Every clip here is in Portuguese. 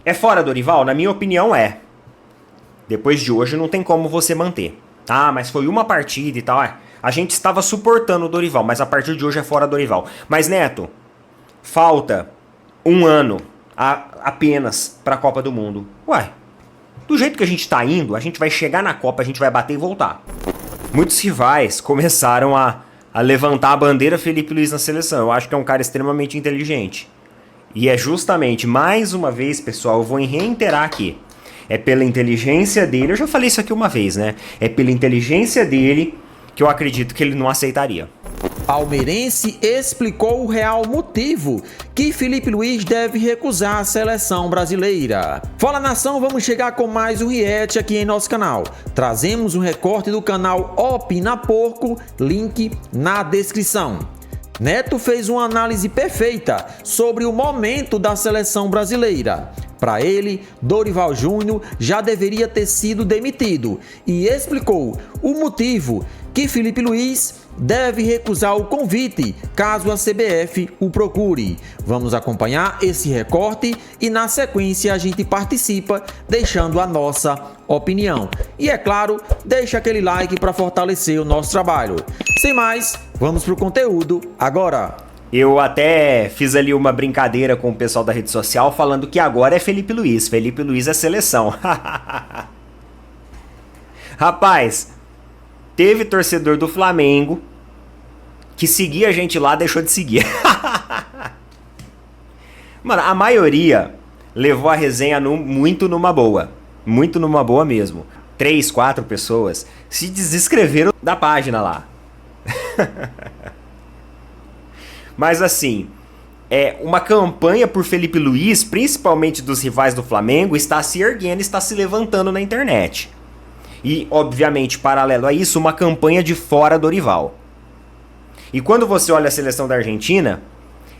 É fora, Dorival? Na minha opinião, é. Depois de hoje não tem como você manter. Ah, mas foi uma partida e tal. A gente estava suportando o Dorival, mas a partir de hoje é fora, Dorival. Mas, Neto, falta um ano apenas para a Copa do Mundo. Uai, do jeito que a gente tá indo, a gente vai chegar na Copa, a gente vai bater e voltar. Muitos rivais começaram a levantar a bandeira Felipe Luiz na seleção. Eu acho que é um cara extremamente inteligente. E é justamente, mais uma vez, pessoal, eu vou reiterar aqui. É pela inteligência dele, eu já falei isso aqui uma vez, né? É pela inteligência dele que eu acredito que ele não aceitaria. Palmeirense explicou o real motivo que Felipe Luiz deve recusar a seleção brasileira. Fala, nação, vamos chegar com mais um react aqui em nosso canal. Trazemos um recorte do canal Opina Porco, link na descrição. Neto fez uma análise perfeita sobre o momento da seleção brasileira. Para ele, Dorival Júnior já deveria ter sido demitido e explicou o motivo que Felipe Luiz deve recusar o convite caso a CBF o procure. Vamos acompanhar esse recorte e na sequência a gente participa deixando a nossa opinião. E é claro, deixa aquele like para fortalecer o nosso trabalho. Sem mais, vamos pro conteúdo agora. Eu até fiz ali uma brincadeira com o pessoal da rede social falando que agora é Felipe Luiz. Felipe Luiz é seleção. Rapaz, teve torcedor do Flamengo que seguia a gente lá, deixou de seguir. Mano, a maioria levou a resenha muito numa boa. Muito numa boa mesmo. 3, 4 pessoas se desinscreveram da página lá. Mas assim, uma campanha por Felipe Luiz, principalmente dos rivais do Flamengo, está se erguendo, está se levantando na internet. E, obviamente, paralelo a isso, uma campanha de fora Dorival. E quando você olha a seleção da Argentina,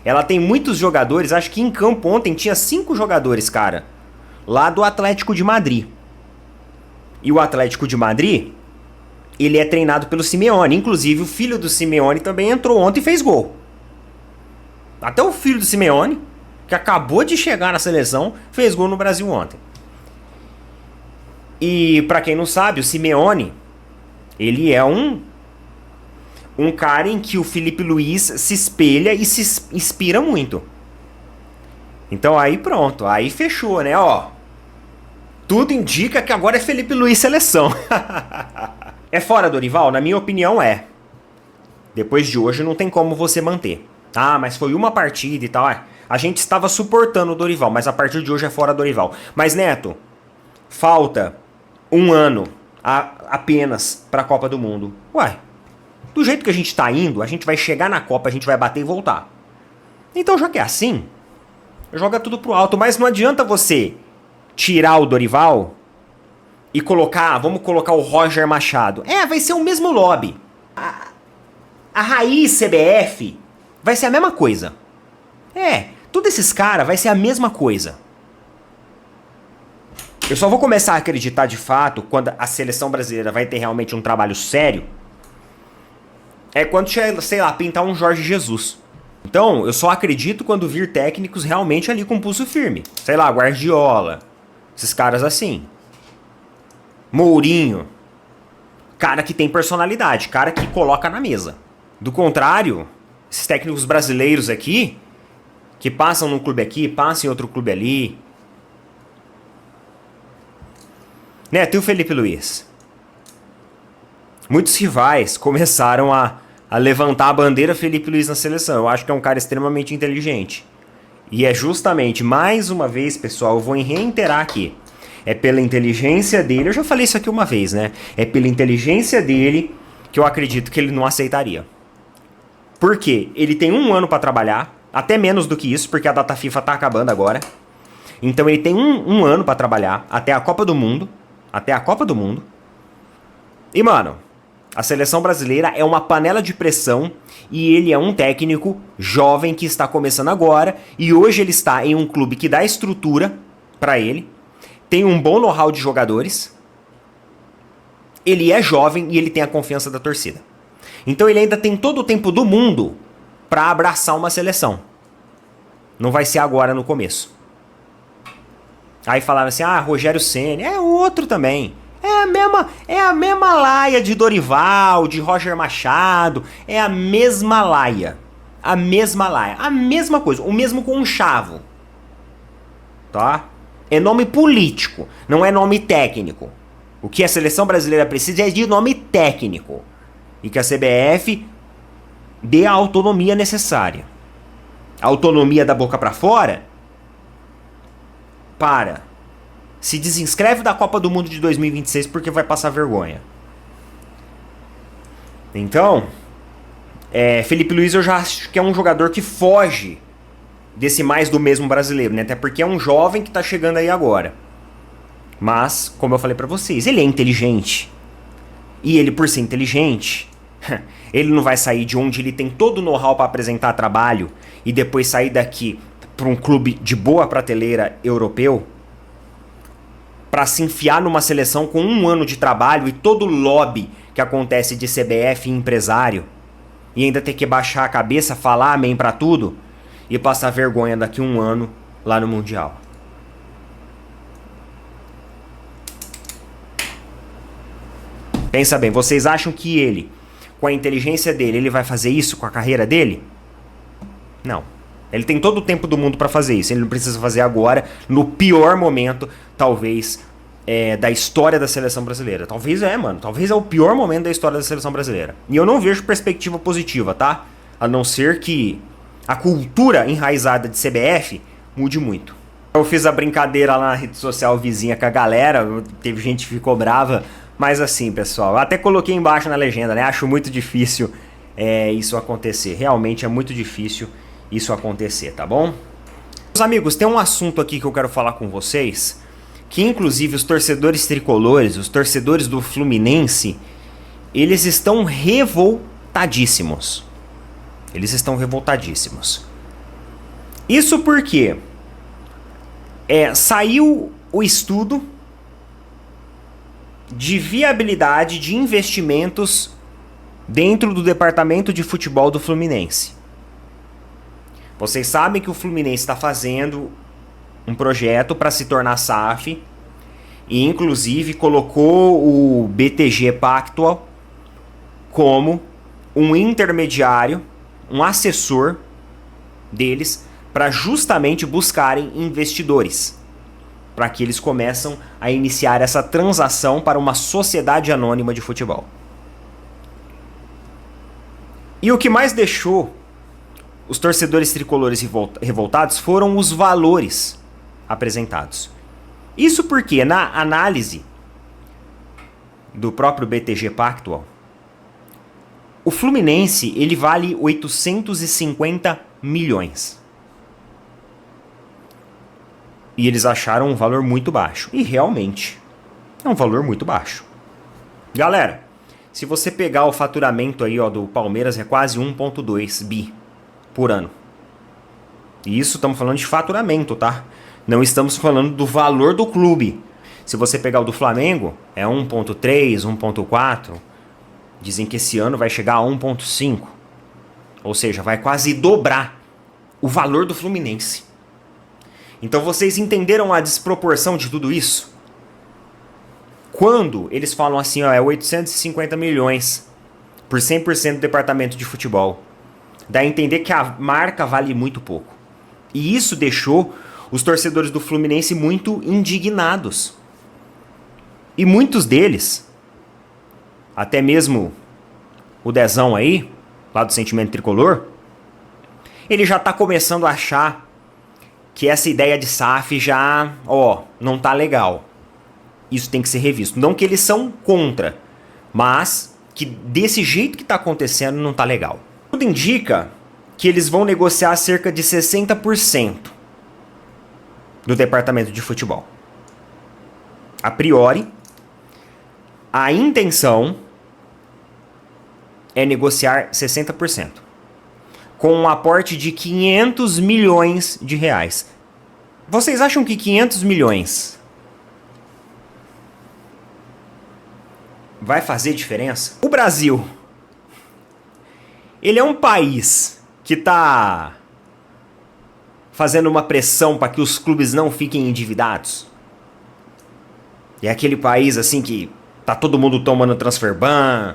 ela tem muitos jogadores, acho que em campo ontem tinha 5 jogadores, cara, lá do Atlético de Madrid. E o Atlético de Madrid, ele é treinado pelo Simeone, inclusive o filho do Simeone também entrou ontem e fez gol. Até o filho do Simeone, que acabou de chegar na seleção, fez gol no Brasil ontem. E pra quem não sabe, o Simeone, ele é um cara em que o Felipe Luiz se espelha e se inspira muito. Então aí pronto, aí fechou, né? Ó, tudo indica que agora é Felipe Luiz seleção. É fora, Dorival? Na minha opinião, é. Depois de hoje não tem como você manter. Ah, mas foi uma partida e tal. A gente estava suportando o Dorival, mas a partir de hoje é fora, Dorival. Mas, Neto, falta um ano apenas para a Copa do Mundo. Uai, do jeito que a gente tá indo, a gente vai chegar na Copa, a gente vai bater e voltar. Então, já que é assim, joga tudo pro alto. Mas não adianta você tirar o Dorival e colocar, vamos colocar o Roger Machado. Vai ser o mesmo lobby. A raiz CBF vai ser a mesma coisa. Todos esses caras vai ser a mesma coisa. Eu só vou começar a acreditar de fato quando a seleção brasileira vai ter realmente um trabalho sério. É quando, sei lá, pintar um Jorge Jesus. Então, eu só acredito quando vir técnicos realmente ali com pulso firme. Sei lá, Guardiola. Esses caras assim. Mourinho. Cara que tem personalidade, cara que coloca na mesa. Do contrário, esses técnicos brasileiros aqui, que passam num clube aqui, passam em outro clube ali. Neto e o Felipe Luiz. Muitos rivais começaram a levantar a bandeira Felipe Luiz na seleção. Eu acho que é um cara extremamente inteligente. E é justamente, mais uma vez, pessoal, eu vou reiterar aqui. É pela inteligência dele, eu já falei isso aqui uma vez, né? É pela inteligência dele que eu acredito que ele não aceitaria. Por quê? Ele tem um ano para trabalhar, até menos do que isso, porque a data FIFA tá acabando agora. Então ele tem um ano para trabalhar até a Copa do Mundo. Até a Copa do Mundo. E, mano, a seleção brasileira é uma panela de pressão e ele é um técnico jovem que está começando agora e hoje ele está em um clube que dá estrutura para ele, tem um bom know-how de jogadores, ele é jovem e ele tem a confiança da torcida. Então ele ainda tem todo o tempo do mundo para abraçar uma seleção. Não vai ser agora no começo. Aí falaram assim, Rogério Ceni, é outro também. É a mesma laia de Dorival, de Roger Machado, é a mesma laia. A mesma laia, a mesma coisa, o mesmo conchavo. Tá? É nome político, não é nome técnico. O que a seleção brasileira precisa é de nome técnico. E que a CBF dê a autonomia necessária. A autonomia da boca pra fora? Se desinscreve da Copa do Mundo de 2026 porque vai passar vergonha. Então, Felipe Luiz eu já acho que é um jogador que foge desse mais do mesmo brasileiro, né? Até porque é um jovem que tá chegando aí agora. Mas, como eu falei pra vocês, ele é inteligente. E ele, por ser inteligente, ele não vai sair de onde ele tem todo o know-how pra apresentar trabalho e depois sair daqui pra um clube de boa prateleira europeu pra se enfiar numa seleção com 1 ano de trabalho e todo o lobby que acontece de CBF e empresário e ainda ter que baixar a cabeça, falar amém pra tudo e passar vergonha daqui 1 ano lá no Mundial. Pensa bem, vocês acham que ele, com a inteligência dele, ele vai fazer isso com a carreira dele? Não. Ele tem todo o tempo do mundo pra fazer isso. Ele não precisa fazer agora, no pior momento, talvez, da história da seleção brasileira. Talvez é o pior momento da história da seleção brasileira. E eu não vejo perspectiva positiva, tá? A não ser que a cultura enraizada de CBF mude muito. Eu fiz a brincadeira lá na rede social vizinha com a galera, teve gente que ficou brava, mas assim, pessoal, eu até coloquei embaixo na legenda, né? Acho muito difícil isso acontecer. Realmente é muito difícil isso acontecer, tá bom? Meus amigos, tem um assunto aqui que eu quero falar com vocês, que inclusive os torcedores tricolores, os torcedores do Fluminense, eles estão revoltadíssimos. Eles estão revoltadíssimos. Isso porque saiu o estudo de viabilidade de investimentos dentro do departamento de futebol do Fluminense. Vocês sabem que o Fluminense está fazendo um projeto para se tornar SAF e inclusive colocou o BTG Pactual como um intermediário, um assessor deles para justamente buscarem investidores, para que eles começem a iniciar essa transação para uma sociedade anônima de futebol. E o que mais deixou os torcedores tricolores revoltados foram os valores apresentados. Isso porque na análise do próprio BTG Pactual, o Fluminense ele vale 850 milhões. E eles acharam um valor muito baixo. E realmente é um valor muito baixo. Galera, se você pegar o faturamento aí, do Palmeiras é quase 1,2 bi por ano. E isso estamos falando de faturamento, tá? Não estamos falando do valor do clube. Se você pegar o do Flamengo, é 1,3, 1,4. Dizem que esse ano vai chegar a 1,5. Ou seja, vai quase dobrar o valor do Fluminense. Então vocês entenderam a desproporção de tudo isso? Quando eles falam assim, é 850 milhões por 100% do departamento de futebol, dá a entender que a marca vale muito pouco. E isso deixou os torcedores do Fluminense muito indignados. E muitos deles, até mesmo o Dezão aí, lá do Sentimento Tricolor, ele já tá começando a achar que essa ideia de SAF já, não tá legal. Isso tem que ser revisto. Não que eles são contra, mas que desse jeito que tá acontecendo não tá legal. Tudo indica que eles vão negociar cerca de 60% do departamento de futebol. A priori, a intenção é negociar 60%. Com um aporte de 500 milhões de reais. Vocês acham que 500 milhões vai fazer diferença? O Brasil, ele é um país que está fazendo uma pressão para que os clubes não fiquem endividados. É aquele país assim que tá todo mundo tomando transfer ban,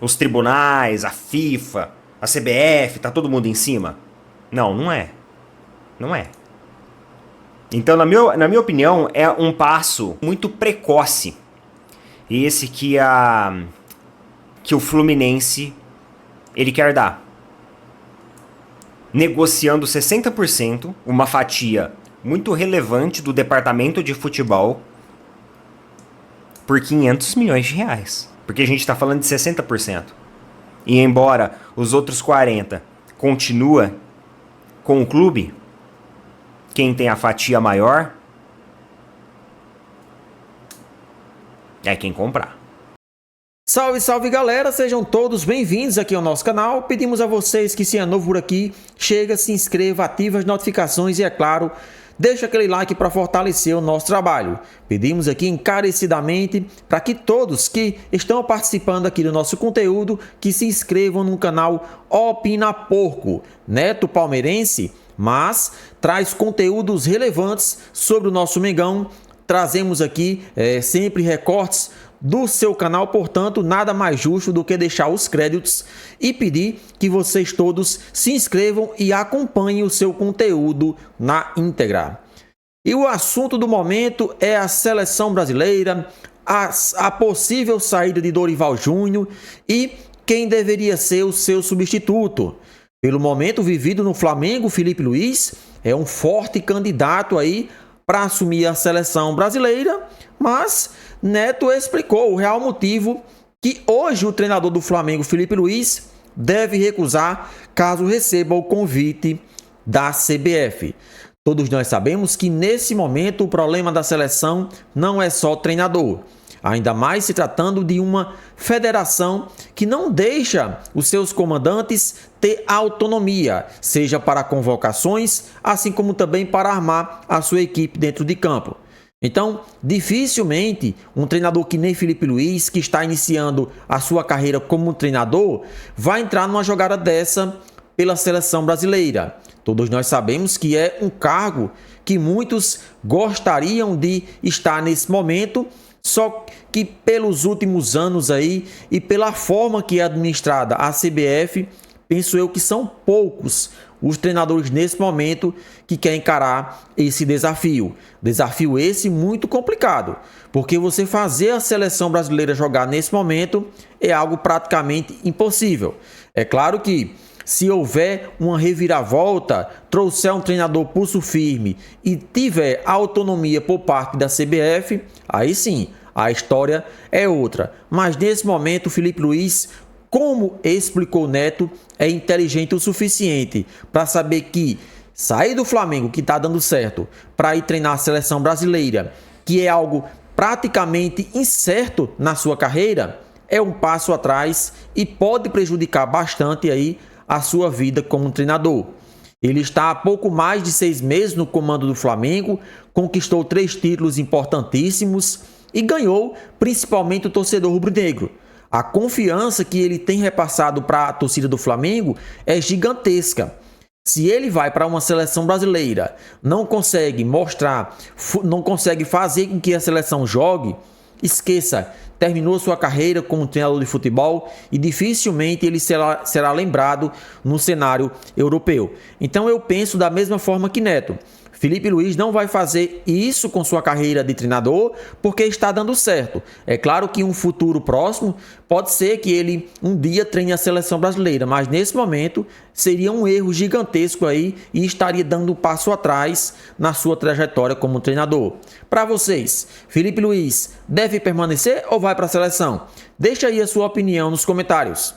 os tribunais, a FIFA, a CBF, tá todo mundo em cima? Não, não é. Não é. Então, na minha opinião, é um passo muito precoce. Esse que o Fluminense ele quer dar. Negociando 60%, uma fatia muito relevante do departamento de futebol, por 500 milhões de reais. Porque a gente está falando de 60%. E embora os outros 40% continua com o clube, quem tem a fatia maior é quem comprar. Salve, salve galera, sejam todos bem-vindos aqui ao nosso canal. Pedimos a vocês que, se é novo por aqui, chega, se inscreva, ative as notificações e, é claro, deixa aquele like para fortalecer o nosso trabalho. Pedimos aqui encarecidamente para que todos que estão participando aqui do nosso conteúdo, que se inscrevam no canal Opina Porco. Neto palmeirense, mas traz conteúdos relevantes sobre o nosso Mengão. Trazemos aqui sempre recortes do seu canal, portanto, nada mais justo do que deixar os créditos e pedir que vocês todos se inscrevam e acompanhem o seu conteúdo na íntegra. E o assunto do momento é a seleção brasileira, a possível saída de Dorival Júnior e quem deveria ser o seu substituto. Pelo momento vivido no Flamengo, Filipe Luís é um forte candidato aí para assumir a seleção brasileira, mas Neto explicou o real motivo que hoje o treinador do Flamengo, Filipe Luís, deve recusar caso receba o convite da CBF. Todos nós sabemos que nesse momento o problema da seleção não é só treinador, ainda mais se tratando de uma federação que não deixa os seus comandantes ter autonomia, seja para convocações, assim como também para armar a sua equipe dentro de campo. Então, dificilmente um treinador que nem Filipe Luís, que está iniciando a sua carreira como treinador, vai entrar numa jogada dessa pela seleção brasileira. Todos nós sabemos que é um cargo que muitos gostariam de estar nesse momento, só que pelos últimos anos aí e pela forma que é administrada a CBF, penso eu que são poucos os treinadores nesse momento que querem encarar esse desafio. Desafio esse muito complicado, porque você fazer a seleção brasileira jogar nesse momento é algo praticamente impossível. É claro que se houver uma reviravolta, trouxer um treinador pulso firme e tiver autonomia por parte da CBF, aí sim, a história é outra. Mas nesse momento o Filipe Luís, como explicou Neto, é inteligente o suficiente para saber que sair do Flamengo, que está dando certo, para ir treinar a seleção brasileira, que é algo praticamente incerto na sua carreira, é um passo atrás e pode prejudicar bastante aí a sua vida como treinador. Ele está há pouco mais de 6 meses no comando do Flamengo, conquistou 3 títulos importantíssimos e ganhou principalmente o torcedor rubro-negro. A confiança que ele tem repassado para a torcida do Flamengo é gigantesca. Se ele vai para uma seleção brasileira, não consegue mostrar, não consegue fazer com que a seleção jogue, esqueça, terminou sua carreira como treinador de futebol e dificilmente ele será lembrado no cenário europeu. Então eu penso da mesma forma que Neto. Filipe Luís não vai fazer isso com sua carreira de treinador porque está dando certo. É claro que em um futuro próximo pode ser que ele um dia treine a seleção brasileira, mas nesse momento seria um erro gigantesco aí e estaria dando um passo atrás na sua trajetória como treinador. Para vocês, Filipe Luís deve permanecer ou vai para a seleção? Deixa aí a sua opinião nos comentários.